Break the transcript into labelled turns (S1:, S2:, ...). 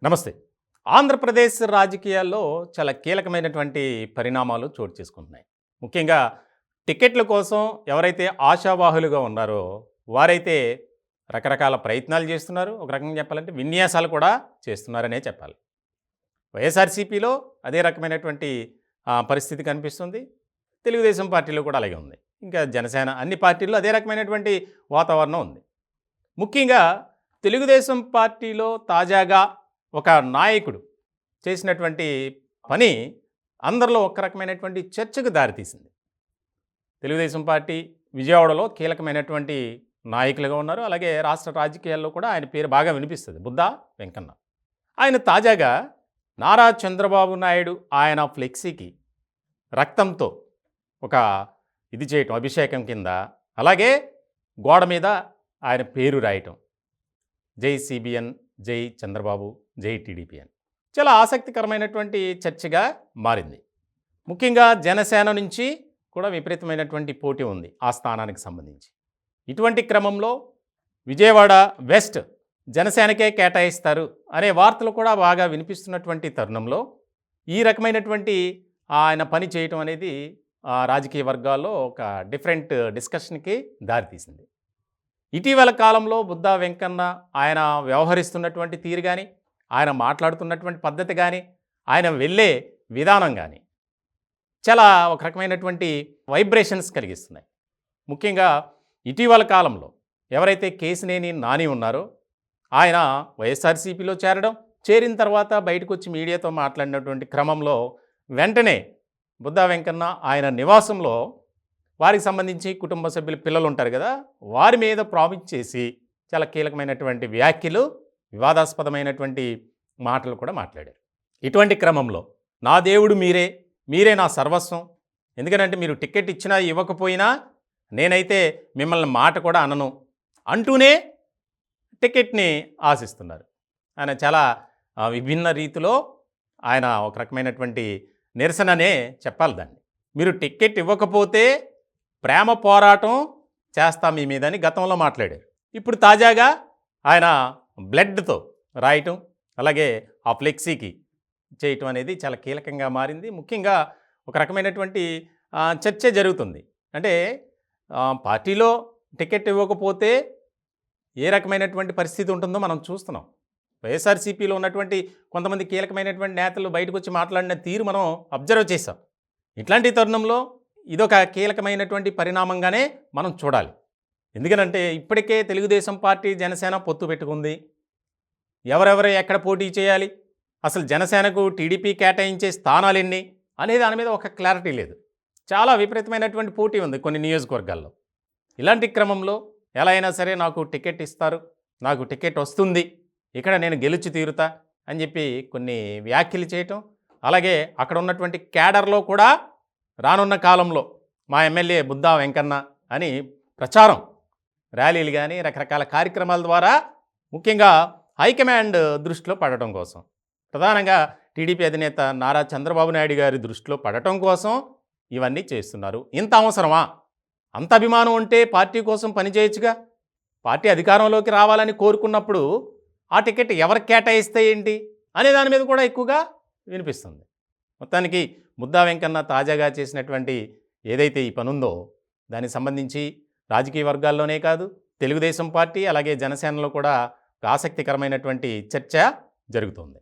S1: నమస్తే. ఆంధ్రప్రదేశ్ రాజకీయాల్లో చాలా కీలకమైనటువంటి పరిణామాలు చోటు చేసుకుంటున్నాయి. ముఖ్యంగా టికెట్ల కోసం ఎవరైతే ఆశావాహులుగా ఉన్నారో వారైతే రకరకాల ప్రయత్నాలు చేస్తున్నారు. ఒక రకంగా చెప్పాలంటే విన్యాసాలు కూడా చేస్తున్నారనే చెప్పాలి. వైఎస్ఆర్‌సీపీలో అదే రకమైనటువంటి పరిస్థితి కనిపిస్తుంది. తెలుగుదేశం పార్టీలో కూడా అలాగే ఉంది. ఇంకా జనసేన అన్ని పార్టీల్లో అదే రకమైనటువంటి వాతావరణం ఉంది. ముఖ్యంగా తెలుగుదేశం పార్టీలో తాజాగా ఒక నాయకుడు చేసినటువంటి పని అందరిలో ఒక రకమైనటువంటి చర్చకు దారితీసింది. తెలుగుదేశం పార్టీ విజయవాడలో కీలకమైనటువంటి నాయకులుగా ఉన్నారు. అలాగే రాష్ట్ర రాజకీయాల్లో కూడా ఆయన పేరు బాగా వినిపిస్తుంది. బుద్దా వెంకన్న. ఆయన తాజాగా నారా చంద్రబాబు నాయుడు ఆయన ఫ్లెక్సీకి రక్తంతో ఒక ఇది చేయటం అభిషేకం కింద, అలాగే గోడ మీద ఆయన పేరు రాయటం, జై సిబిఎన్, జై చంద్రబాబు, జై టీడీపీ అని చాలా ఆసక్తికరమైనటువంటి చర్చగా మారింది. ముఖ్యంగా జనసేన నుంచి కూడా విపరీతమైనటువంటి పోటీ ఉంది ఆ స్థానానికి సంబంధించి. ఇటువంటి క్రమంలో విజయవాడ వెస్ట్ జనసేనకే కేటాయిస్తారు అనే వార్తలు కూడా బాగా వినిపిస్తున్నటువంటి తరుణంలో ఈ రకమైనటువంటి ఆయన పని చేయటం అనేది రాజకీయ వర్గాల్లో ఒక డిఫరెంట్ డిస్కషన్కి దారితీసింది. ఇటీవల కాలంలో బుద్దా వెంకన్న ఆయన వ్యవహరిస్తున్నటువంటి తీరు కానీ, ఆయన మాట్లాడుతున్నటువంటి పద్ధతి కానీ, ఆయన వెళ్ళే విధానం కానీ చాలా ఒక రకమైనటువంటి వైబ్రేషన్స్ కలిగిస్తున్నాయి. ముఖ్యంగా ఇటీవల కాలంలో ఎవరైతే కేసినేని నాని ఉన్నారో ఆయన వైఎస్ఆర్‌సీపీలో చేరిన తర్వాత బయటకు వచ్చి మీడియాతో మాట్లాడినటువంటి క్రమంలో వెంటనే బుద్దా వెంకన్న ఆయన నివాసంలో వారికి సంబంధించి కుటుంబ సభ్యులు పిల్లలు ఉంటారు కదా, వారి మీద ప్రామిస్ చేసి చాలా కీలకమైనటువంటి వ్యాఖ్యలు, వివాదాస్పదమైనటువంటి మాటలు కూడా మాట్లాడారు. ఇటువంటి క్రమంలో నా దేవుడు మీరే, మీరే నా సర్వస్వం, ఎందుకంటే మీరు టికెట్ ఇచ్చినా ఇవ్వకపోయినా నేనైతే మిమ్మల్ని మాట కూడా అనను అంటూనే టికెట్ని ఆశిస్తున్నారు. ఆయన చాలా విభిన్న రీతిలో ఆయన ఒక రకమైనటువంటి నిరసననే చెప్పాలి దాన్ని. మీరు టికెట్ ఇవ్వకపోతే ప్రేమ పోరాటం చేస్తాం మీ మీద అని గతంలో మాట్లాడారు. ఇప్పుడు తాజాగా ఆయన బ్లడ్తో రాయటం, అలాగే ఆ ఫ్లెక్సీకి చేయటం అనేది చాలా కీలకంగా మారింది. ముఖ్యంగా ఒక రకమైనటువంటి చర్చ జరుగుతుంది. అంటే పార్టీలో టికెట్ ఇవ్వకపోతే ఏ రకమైనటువంటి పరిస్థితి ఉంటుందో మనం చూస్తున్నాం. వైఎస్ఆర్‌సీపీలో ఉన్నటువంటి కొంతమంది కీలకమైనటువంటి నేతలు బయటకు వచ్చి మాట్లాడిన తీరు మనం అబ్జర్వ్ చేసాం. ఇట్లాంటి తరుణంలో ఇదొక కీలకమైనటువంటి పరిణామంగానే మనం చూడాలి. ఎందుకనంటే ఇప్పటికే తెలుగుదేశం పార్టీ జనసేన పొత్తు పెట్టుకుంది. ఎవరెవరు ఎక్కడ పోటీ చేయాలి, అసలు జనసేనకు టీడీపీ కేటాయించే స్థానాలు ఎన్ని అనే దాని మీద ఒక క్లారిటీ లేదు. చాలా విపరీతమైనటువంటి పోటీ ఉంది కొన్ని నియోజకవర్గాల్లో. ఇలాంటి క్రమంలో ఎలా అయినా సరే నాకు టికెట్ ఇస్తారు, నాకు టికెట్ వస్తుంది, ఇక్కడ నేను గెలిచి తీరుతా అని చెప్పి కొన్ని వ్యాఖ్యలు చేయటం, అలాగే అక్కడ ఉన్నటువంటి క్యాడర్లో కూడా రానున్న కాలంలో మా ఎమ్మెల్యే బుద్దా వెంకన్న అని ప్రచారం, ర్యాలీలు కానీ రకరకాల కార్యక్రమాల ద్వారా ముఖ్యంగా హైకమాండ్ దృష్టిలో పడటం కోసం, ప్రధానంగా టీడీపీ అధినేత నారా చంద్రబాబు నాయుడు గారి దృష్టిలో పడటం కోసం ఇవన్నీ చేస్తున్నారు. ఇంత అవసరమా? అంత అభిమానం ఉంటే పార్టీ కోసం పనిచేయచ్చుగా. పార్టీ అధికారంలోకి రావాలని కోరుకున్నప్పుడు ఆ టికెట్ ఎవరికి కేటాయిస్తే ఏంటి అనే దాని మీద కూడా ఎక్కువగా వినిపిస్తుంది. మొత్తానికి బుద్దా వెంకన్న తాజాగా చేసినటువంటి ఏదైతే ఈ పనుందో దానికి సంబంధించి రాజకీయ వర్గాల్లోనే కాదు, తెలుగుదేశం పార్టీ అలాగే జనసేనలో కూడా ఒక ఆసక్తికరమైనటువంటి చర్చ జరుగుతోంది.